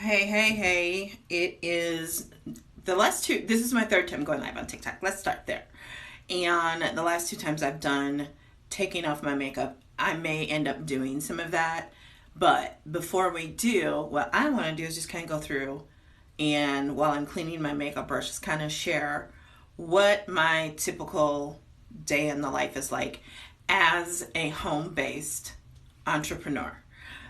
Hey. It is the last two, this is my third time going live on TikTok. Let's start there. And the last two times I've done taking off my makeup, I may end up doing some of that. But before we do, what I want to do is just kind of go through and while I'm cleaning my makeup brush, just kind of share what my typical day in the life is like as a home-based entrepreneur.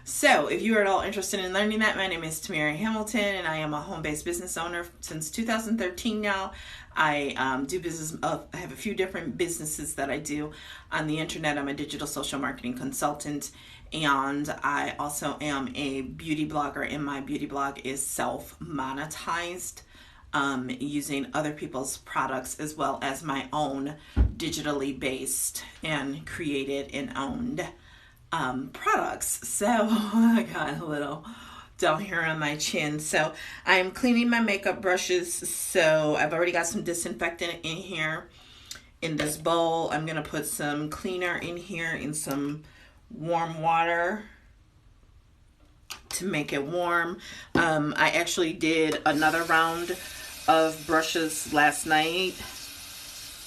So, if you are at all interested in learning that, my name is Tamira Hamilton, and I am a home-based business owner since 2013 now. I do business. I have a few different businesses that I do on the internet. I'm a digital social marketing consultant, and I also am a beauty blogger, and my beauty blog is self-monetized using other people's products as well as my own digitally based and created and owned products. So I got a little down here on my chin. So I'm cleaning my makeup brushes. So I've already got some disinfectant in here in this bowl. I'm going to put some cleaner in here in some warm water to make it warm. I actually did another round of brushes last night.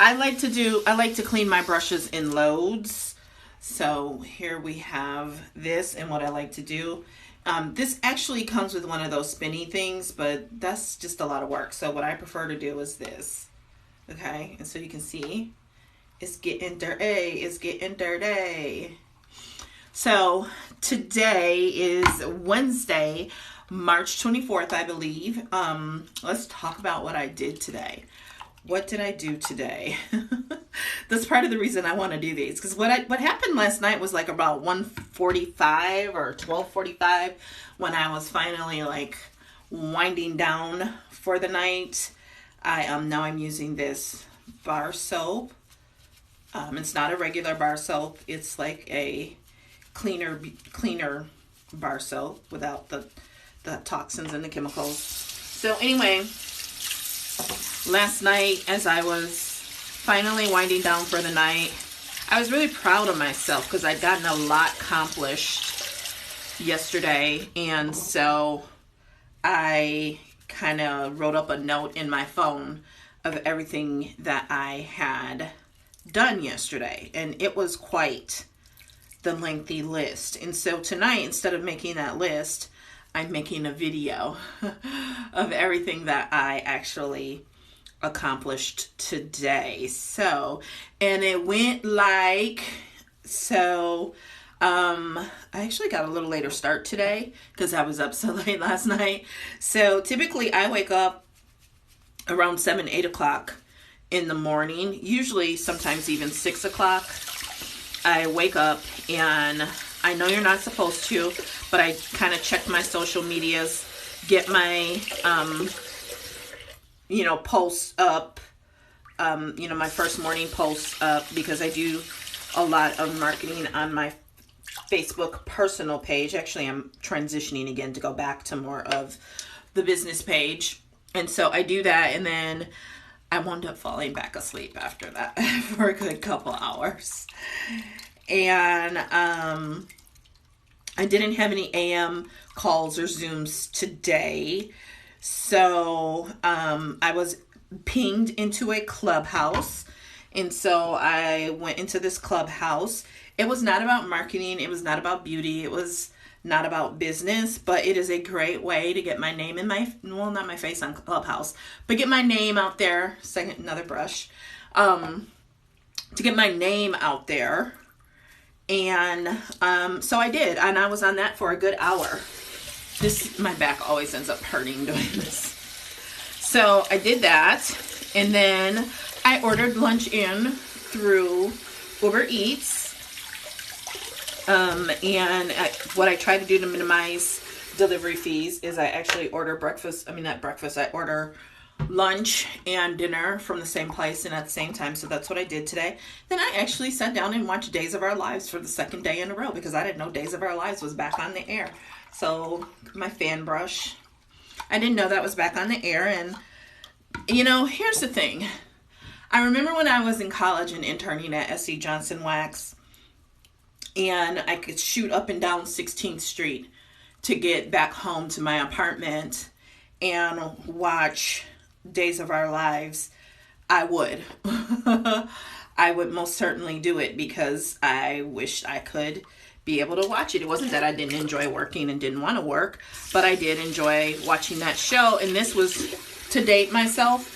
I like to clean my brushes in loads. So here we have this, and what I like to do, this actually comes with one of those spinny things, but that's just a lot of work. So what I prefer to do is this, okay? And so you can see it's getting dirty. So today is Wednesday, March 24th, I believe. Let's talk about what I did today. What did I do today? That's part of the reason I want to do these, because what happened last night was like about 1:45 or 12:45 when I was finally like winding down for the night. Now I'm using this bar soap. It's not a regular bar soap. It's like a cleaner bar soap without the toxins and the chemicals. So anyway, last night, as I was finally winding down for the night, I was really proud of myself because I'd gotten a lot accomplished yesterday. And so I kind of wrote up a note in my phone of everything that I had done yesterday. And it was quite the lengthy list. And so tonight, instead of making that list, I'm making a video of everything that I actually accomplished today. So, and it went like so. I actually got a little later start today because I was up so late last night. So typically I wake up around 7-8 o'clock in the morning, usually sometimes even 6 o'clock. I wake up, and I know you're not supposed to, but I kind of check my social medias, get my posts up, my first morning posts up, because I do a lot of marketing on my Facebook personal page. Actually, I'm transitioning again to go back to more of the business page. And so I do that, and then I wound up falling back asleep after that for a good couple hours. And I didn't have any AM calls or Zooms today. So I was pinged into a clubhouse. And so I went into this clubhouse. It was not about marketing. It was not about beauty. It was not about business. But it is a great way to get my name in not my face on Clubhouse, but get my name out there. Another brush. To get my name out there. And so I did. And I was on that for a good hour. My back always ends up hurting doing this. So I did that, and then I ordered lunch in through Uber Eats. What I try to do to minimize delivery fees is I actually order I order lunch and dinner from the same place and at the same time. So that's what I did today. Then I actually sat down and watched Days of Our Lives for the second day in a row because I didn't know Days of Our Lives was back on the air. So my fan brush, I didn't know that was back on the air. And here's the thing. I remember when I was in college and interning at SC Johnson Wax, and I could shoot up and down 16th Street to get back home to my apartment and watch Days of Our Lives, I would. I would most certainly do it because I wished I could be able to watch it. It wasn't that I didn't enjoy working and didn't want to work, but I did enjoy watching that show. And this was, to date myself,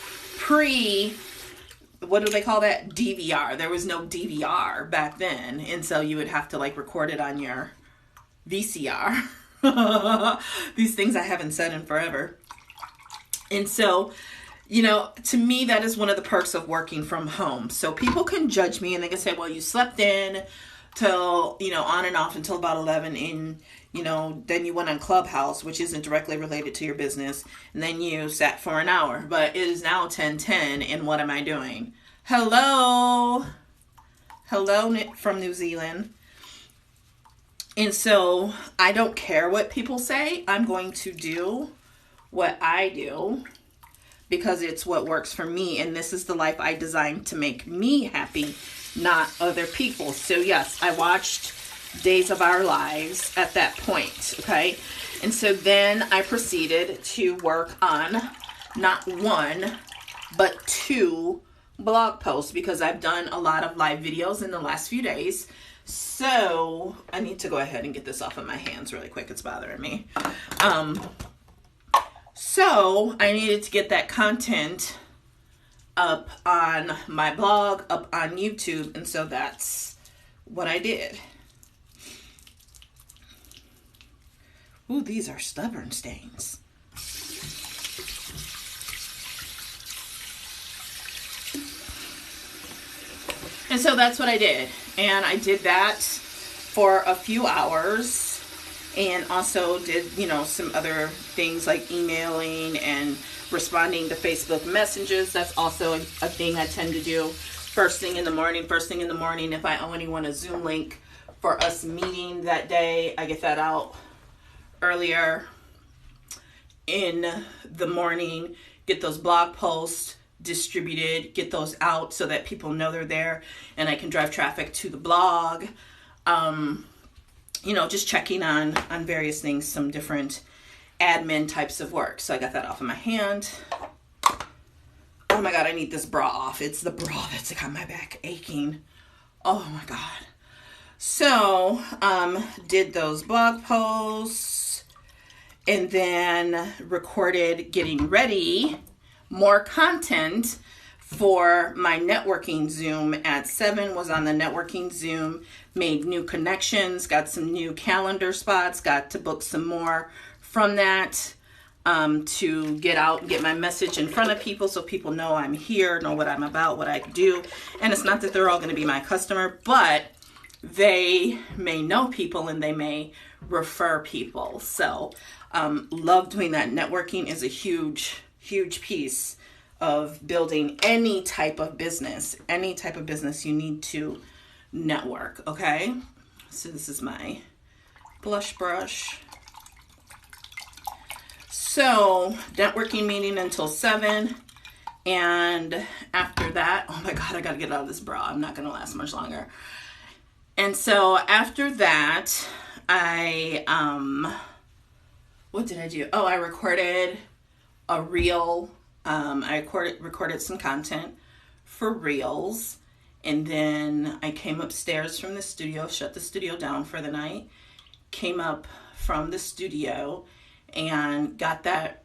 what do they call that? DVR. There was no DVR back then. And so you would have to like record it on your VCR. These things I haven't said in forever. And so, you know, to me, that is one of the perks of working from home. So people can judge me and they can say, well, you slept in till, you know, on and off until about 11 and, you know, then you went on Clubhouse, which isn't directly related to your business. And then you sat for an hour, but it is now 10:10 and what am I doing? Hello from New Zealand. And so I don't care what people say. I'm going to do what I do because it's what works for me. And this is the life I designed to make me happy, not other people. So yes, I watched Days of Our Lives at that point. Okay. And so then I proceeded to work on not one, but 2 blog posts because I've done a lot of live videos in the last few days. So I need to go ahead and get this off of my hands really quick. It's bothering me. So I needed to get that content up on my blog, up on YouTube. And so that's what I did. Ooh, these are stubborn stains. And so that's what I did. And I did that for a few hours and also did, you know, some other things like emailing and responding to Facebook messages. That's also a thing I tend to do first thing in the morning. If I owe anyone a Zoom link for us meeting that day, I get that out earlier in the morning, get those blog posts distributed, get those out so that people know they're there and I can drive traffic to the blog. You know, just checking on various things, some different admin types of work. So I got that off of my hand. Oh my God, I need this bra off. It's the bra that's got my back aching. Oh my God. So, did those blog posts and then recorded getting ready more content for my networking Zoom at 7, was on the networking Zoom, made new connections, got some new calendar spots, got to book some more from that to get out and get my message in front of people so people know I'm here, know what I'm about, what I do. And it's not that they're all going to be my customer, but they may know people and they may refer people. So love doing that. Networking is a huge piece of building any type of business. Any type of business, you need to network, okay? So this is my blush brush. So networking meeting until 7. And after that, oh my God, I gotta get out of this bra. I'm not gonna last much longer. And so after that, what did I do? Oh, I recorded a reel. I recorded some content for reels, and then I came upstairs from the studio, shut the studio down for the night, came up from the studio and got that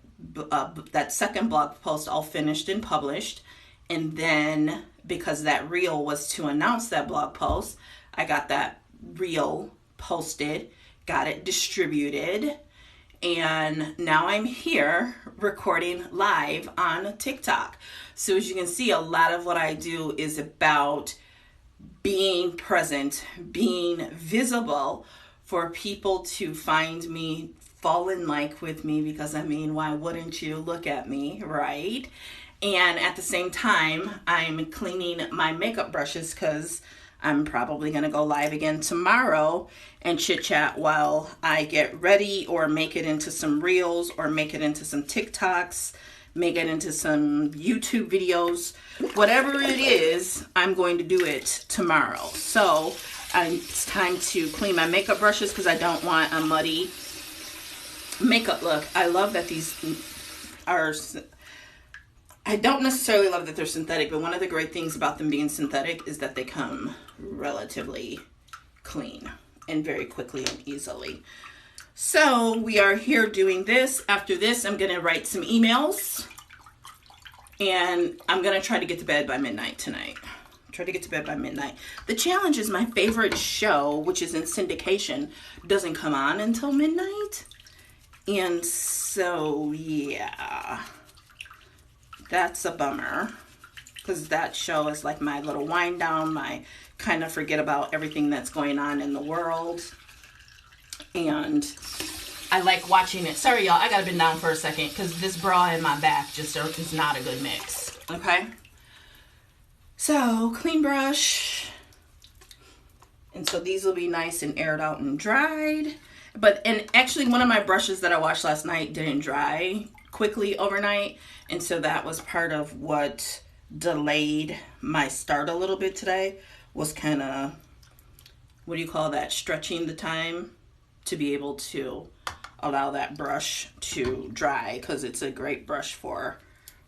second blog post all finished and published. And then because that reel was to announce that blog post, I got that reel posted, got it distributed. And now I'm here recording live on TikTok. So as you can see, a lot of what I do is about being present, being visible for people to find me, fall in like with me, because I mean, why wouldn't you look at me, right? And at the same time, I'm cleaning my makeup brushes because I'm probably going to go live again tomorrow and chit chat while I get ready or make it into some reels or make it into some TikToks, make it into some YouTube videos. Whatever it is, I'm going to do it tomorrow. So it's time to clean my makeup brushes because I don't want a muddy makeup look. I love that these are, I don't necessarily love that they're synthetic, but one of the great things about them being synthetic is that they come relatively clean and very quickly and easily. So we are here doing this. After this, I'm going to write some emails, and I'm going to try to get to bed by midnight tonight. Try to get to bed by midnight. The challenge is my favorite show, which is in syndication, doesn't come on until midnight. And so, yeah, that's a bummer, because that show is like my little wind down, my kind of forget about everything that's going on in the world. And I like watching it. Sorry, y'all, I gotta bend down for a second because this bra in my back just is not a good mix. Okay. So, clean brush. And so these will be nice and aired out and dried. And actually one of my brushes that I washed last night didn't dry quickly overnight. And so that was part of what delayed my start a little bit today, was kind of, what do you call that? Stretching the time to be able to allow that brush to dry, because it's a great brush for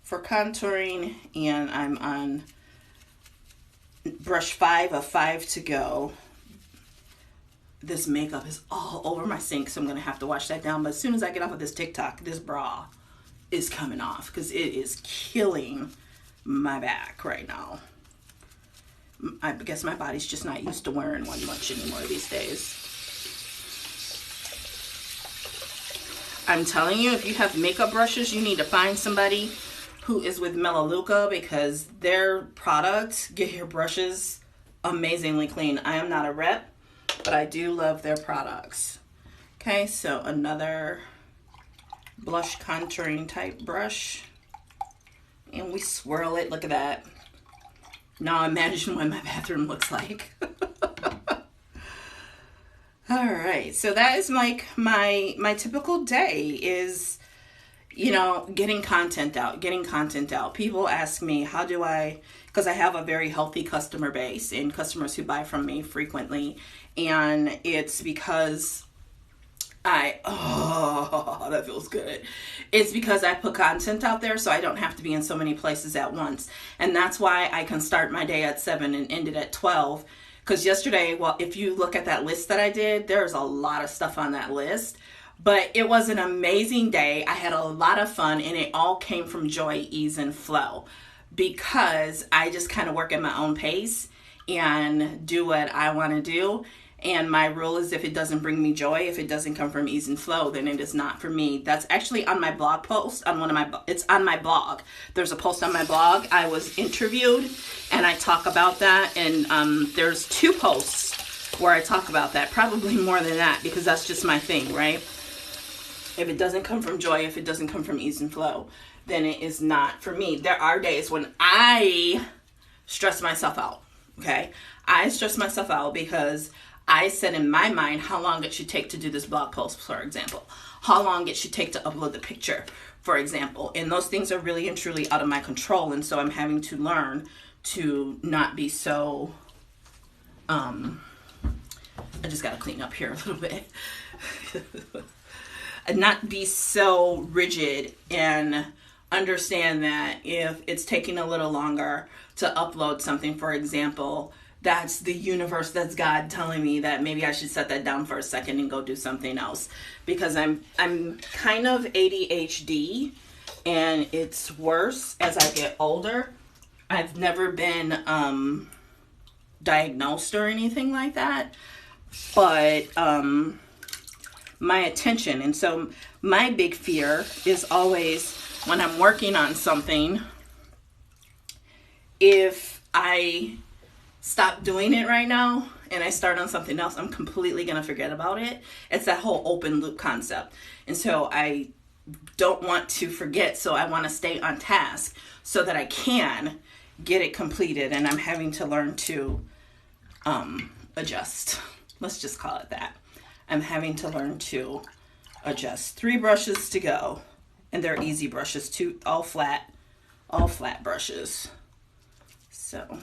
contouring. And I'm on brush 5 of 5 to go. This makeup is all over my sink, so I'm gonna have to wash that down. But as soon as I get off of this TikTok, this bra is coming off because it is killing my back right now. I guess my body's just not used to wearing one much anymore these days. I'm telling you, if you have makeup brushes, you need to find somebody who is with Melaleuca, because their products get your brushes amazingly clean. I am not a rep, but I do love their products. Okay, so another blush contouring type brush. And we swirl it. Look at that. Now imagine what my bathroom looks like. All right, so that is like my typical day is, you know, getting content out. People ask me, how do I, because I have a very healthy customer base and customers who buy from me frequently. And it's because that feels good. It's because I put content out there, so I don't have to be in so many places at once. And that's why I can start my day at 7 and end it at 12. Because yesterday, well, if you look at that list that I did, there's a lot of stuff on that list. But it was an amazing day. I had a lot of fun, and it all came from joy, ease, and flow. Because I just kind of work at my own pace and do what I want to do. And my rule is, if it doesn't bring me joy, if it doesn't come from ease and flow, then it is not for me. That's actually on my blog post, it's on my blog. There's a post on my blog. I was interviewed and I talk about that. And there's 2 posts where I talk about that, probably more than that, because that's just my thing, right? If it doesn't come from joy, if it doesn't come from ease and flow, then it is not for me. There are days when I stress myself out, okay? I stress myself out because I set in my mind how long it should take to do this blog post, for example. How long it should take to upload the picture, for example. And those things are really and truly out of my control. And so I'm having to learn to not be so, I just got to clean up here a little bit. And not be so rigid, and understand that if it's taking a little longer to upload something, for example, that's the universe, that's God telling me that maybe I should set that down for a second and go do something else. Because I'm kind of ADHD, and it's worse as I get older. I've never been diagnosed or anything like that, but my attention, and so my big fear is always when I'm working on something, if I stop doing it right now and I start on something else, I'm completely going to forget about it. It's that whole open loop concept. And so I don't want to forget, so I want to stay on task so that I can get it completed. And I'm having to learn to adjust. Let's just call it that. I'm having to learn to adjust. 3 brushes to go, and they're easy brushes too, all flat brushes. So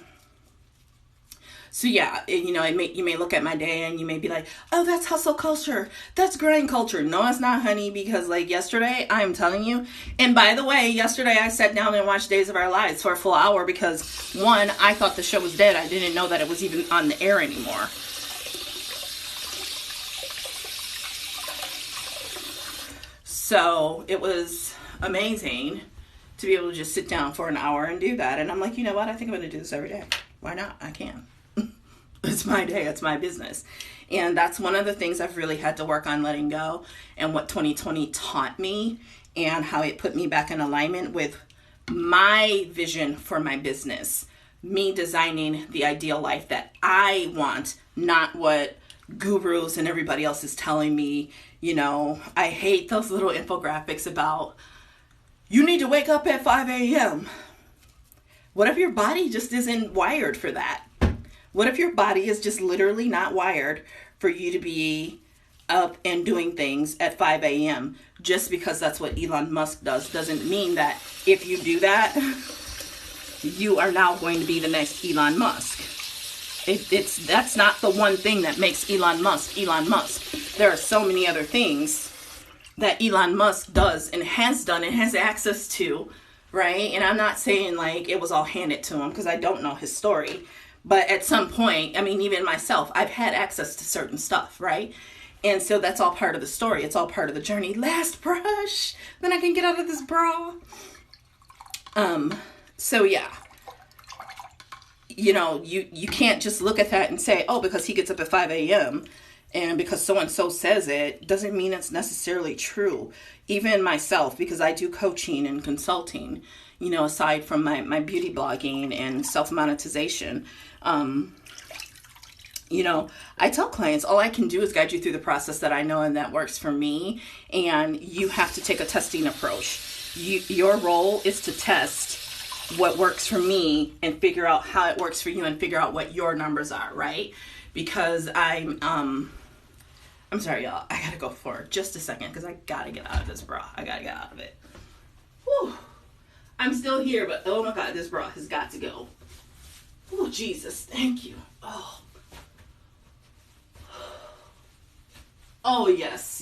So yeah, you may look at my day and you may be like, oh, that's hustle culture. That's grind culture. No, it's not, honey, because like yesterday, I'm telling you. And by the way, yesterday I sat down and watched Days of Our Lives for a full hour because one, I thought the show was dead. I didn't know that it was even on the air anymore. So it was amazing to be able to just sit down for an hour and do that. And I'm like, you know what? I think I'm going to do this every day. Why not? I can. It's my day. It's my business. And that's one of the things I've really had to work on letting go, and what 2020 taught me and how it put me back in alignment with my vision for my business. Me designing the ideal life that I want, not what gurus and everybody else is telling me. I hate those little infographics about you need to wake up at 5 a.m. What if your body just isn't wired for that? What if your body is just literally not wired for you to be up and doing things at 5 a.m. just because that's what Elon Musk does? Doesn't mean that if you do that, you are now going to be the next Elon Musk. That's not the one thing that makes Elon Musk Elon Musk. There are so many other things that Elon Musk does and has done and has access to, right? And I'm not saying like it was all handed to him because I don't know his story. But at some point, I mean, even myself, I've had access to certain stuff, right? And so that's all part of the story. It's all part of the journey. Last brush, then I can get out of this bra. So yeah, you can't just look at that and say, oh, because he gets up at 5 a.m. and because so-and-so says it, doesn't mean it's necessarily true. Even myself, because I do coaching and consulting, aside from my beauty blogging and self-monetization, I tell clients, all I can do is guide you through the process that I know and that works for me. And you have to take a testing approach. Your role is to test what works for me and figure out how it works for you and figure out what your numbers are, right? Because I'm sorry, y'all. I gotta go for just a second because I gotta get out of this bra. I gotta get out of it. Whew. I'm still here, but oh my God, this bra has got to go. Oh, Jesus, thank you. Oh, yes.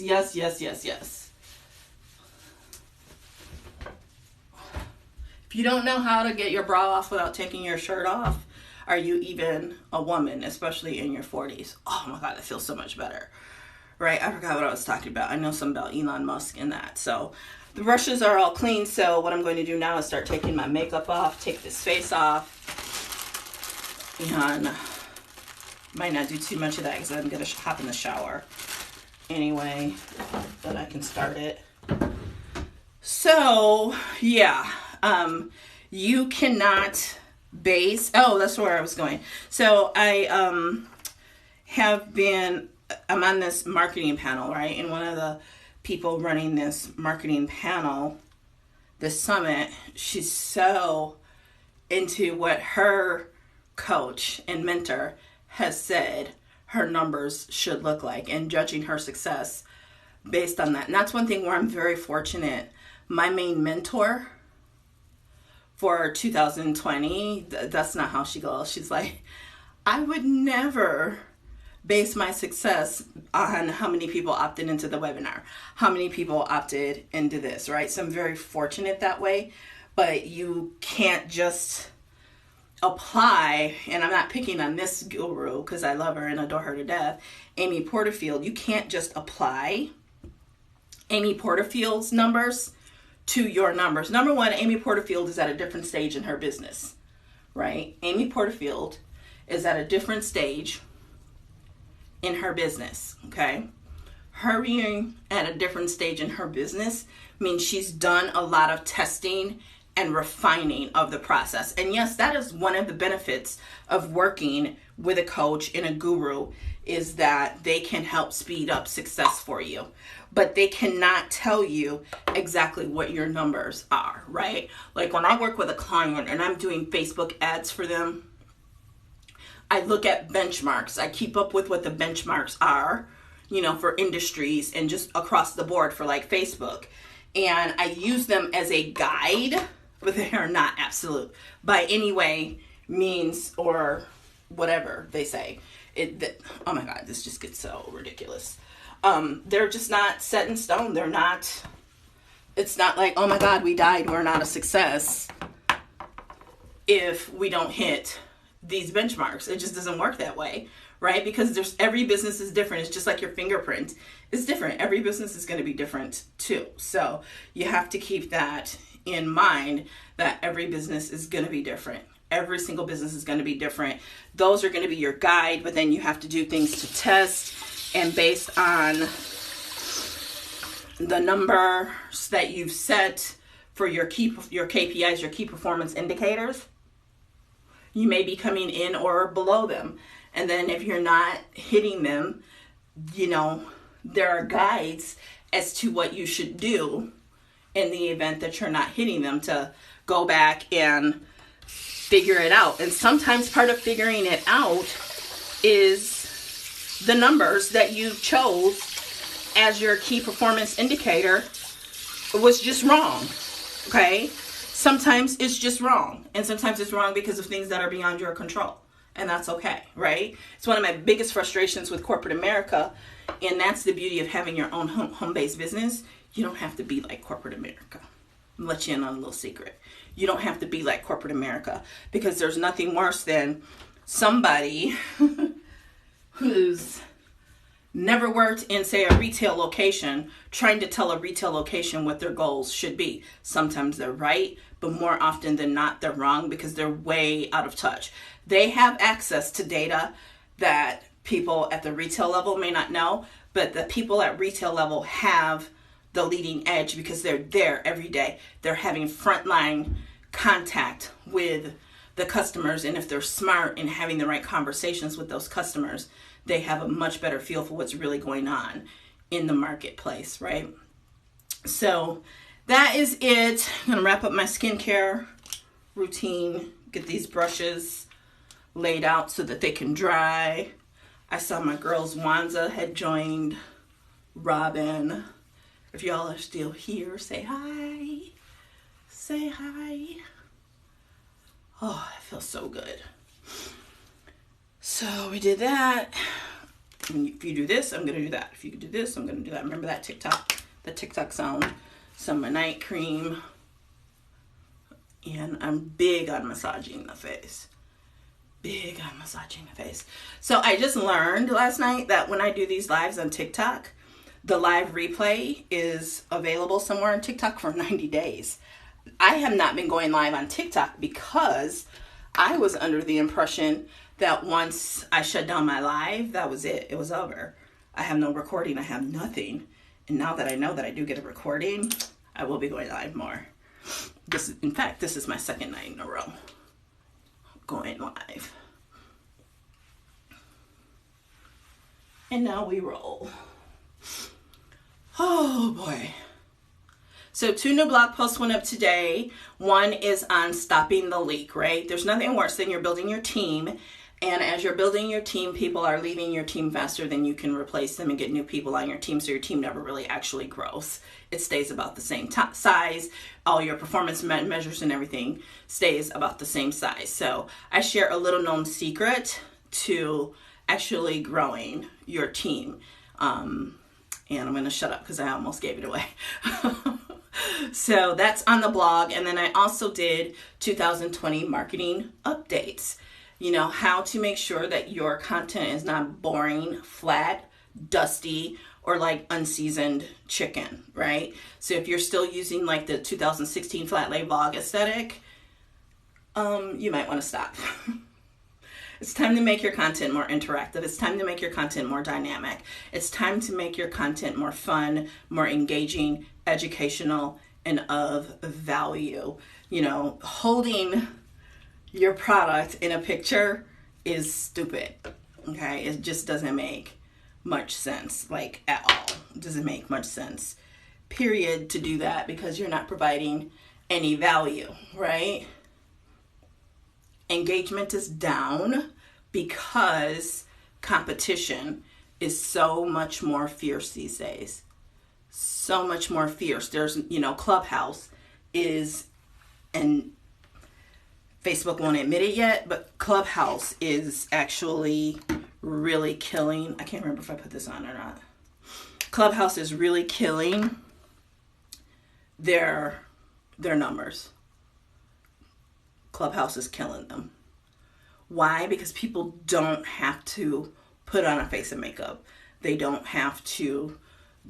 If you don't know how to get your bra off without taking your shirt off, are you even a woman, especially in your 40s? Oh my God, that feels so much better. Right? I forgot what I was talking about. I know something about Elon Musk and that. So the brushes are all clean. So what I'm going to do now is start taking my makeup off, take this face off. And might not do too much of that because I'm going to hop in the shower anyway, but I can start it. So yeah, you cannot base, that's where I was going. So I'm on this marketing panel, right? And one of the people running this marketing panel, this summit, she's so into what her coach and mentor has said her numbers should look like and judging her success based on that. And that's one thing where I'm very fortunate. My main mentor for 2020, that's not how she goes. She's like, I would never base my success on how many people opted into the webinar, how many people opted into this, right? So I'm very fortunate that way, but you can't just apply, and I'm not picking on this guru because I love her and adore her to death, Amy Porterfield. You can't just apply Amy Porterfield's numbers to your numbers. Number one, Amy Porterfield is at a different stage in her business, right? Amy Porterfield is at a different stage in her business, okay? Her being at a different stage in her business means she's done a lot of testing and refining of the process. And yes, that is one of the benefits of working with a coach and a guru, is that they can help speed up success for you. But they cannot tell you exactly what your numbers are, right? Like when I work with a client and I'm doing Facebook ads for them, I look at benchmarks. I keep up with what the benchmarks are, for industries and just across the board for like Facebook. And I use them as a guide, but they are not absolute by any way, means, or whatever they say. Oh my God, this just gets so ridiculous. They're just not set in stone. It's not like, oh my God, we died, we're not a success if we don't hit these benchmarks. It just doesn't work that way, right? Because every business is different. It's just like your fingerprint is different. Every business is going to be different too. So you have to keep that in mind, that every business is going to be different. Every single business is going to be different. Those are going to be your guide, but then you have to do things to test, and based on the numbers that you've set for your KPIs, your key performance indicators, you may be coming in or below them. And then if you're not hitting them, there are guides as to what you should do in the event that you're not hitting them, to go back and figure it out. And sometimes part of figuring it out is the numbers that you chose as your key performance indicator was just wrong. Okay? Sometimes it's just wrong. And sometimes it's wrong because of things that are beyond your control. And that's okay, right? It's one of my biggest frustrations with corporate America. And that's the beauty of having your own home-based business. You don't have to be like corporate America. I'll let you in on a little secret. You don't have to be like corporate America, because there's nothing worse than somebody who's never worked in, say, a retail location trying to tell a retail location what their goals should be. Sometimes they're right, but more often than not, they're wrong because they're way out of touch. They have access to data that people at the retail level may not know, but the people at retail level have the leading edge because they're there every day. They're having frontline contact with the customers, and if they're smart in having the right conversations with those customers, they have a much better feel for what's really going on in the marketplace, right? So that is it. I'm gonna wrap up my skincare routine, get these brushes laid out so that they can dry. I saw my girls Wanza had joined Robin. If y'all are still here, say hi. Say hi. Oh, it feels so good. So we did that. If you do this, I'm going to do that. If you do this, I'm going to do that. Remember that TikTok sound. Some night cream. And I'm big on massaging the face. Big on massaging the face. So I just learned last night that when I do these lives on TikTok, the live replay is available somewhere on TikTok for 90 days. I have not been going live on TikTok because I was under the impression that once I shut down my live, that was it. It was over. I have no recording. I have nothing. And now that I know that I do get a recording, I will be going live more. In fact, this is my second night in a row going live. And now we roll. Oh boy. So 2 new blog posts went up today. One is on stopping the leak, right? There's nothing worse than you're building your team, and as you're building your team, people are leaving your team faster than you can replace them and get new people on your team, so your team never really actually grows. It stays about the same size. All your performance measures and everything stays about the same size. So I share a little known secret to actually growing your team. And I'm going to shut up because I almost gave it away. So that's on the blog. And then I also did 2020 marketing updates. How to make sure that your content is not boring, flat, dusty, or like unseasoned chicken, right? So if you're still using like the 2016 flat lay vlog aesthetic, you might want to stop. It's time to make your content more interactive. It's time to make your content more dynamic. It's time to make your content more fun, more engaging, educational, and of value. Holding your product in a picture is stupid, okay? It just doesn't make much sense, like at all. It doesn't make much sense, period, to do that because you're not providing any value, right? Engagement is down because competition is so much more fierce these days. So much more fierce. There's, Clubhouse is Facebook won't admit it yet, but Clubhouse is actually really killing. I can't remember if I put this on or not. Clubhouse is really killing their numbers. Clubhouse is killing them. Why? Because people don't have to put on a face of makeup. They don't have to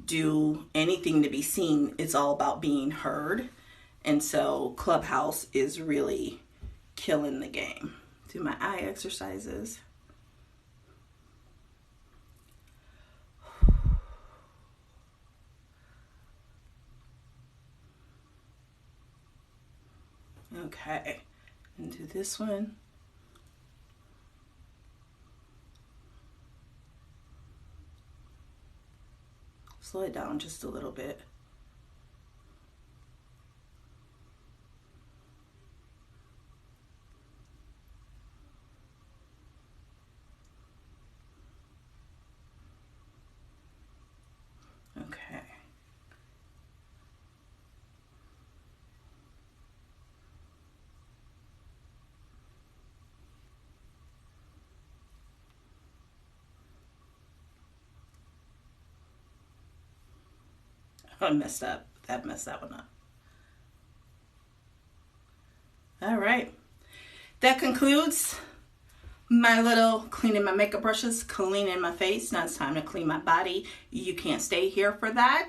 do anything to be seen. It's all about being heard. And so Clubhouse is really killing the game. Do my eye exercises. Okay, and do this one. Slow it down just a little bit. Okay. I messed up. That messed that one up. All right. That concludes my little cleaning my makeup brushes, cleaning my face. Now it's time to clean my body. You can't stay here for that.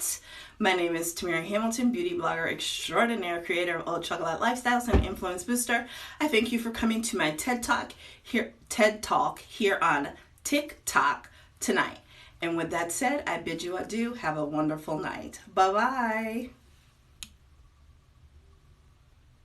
My name is Tamira Hamilton, beauty blogger extraordinaire, creator of Old Chocolate Lifestyles and influence booster. I thank you for coming to my TED Talk here on TikTok tonight. And with that said, I bid you adieu. Have a wonderful night. Bye-bye.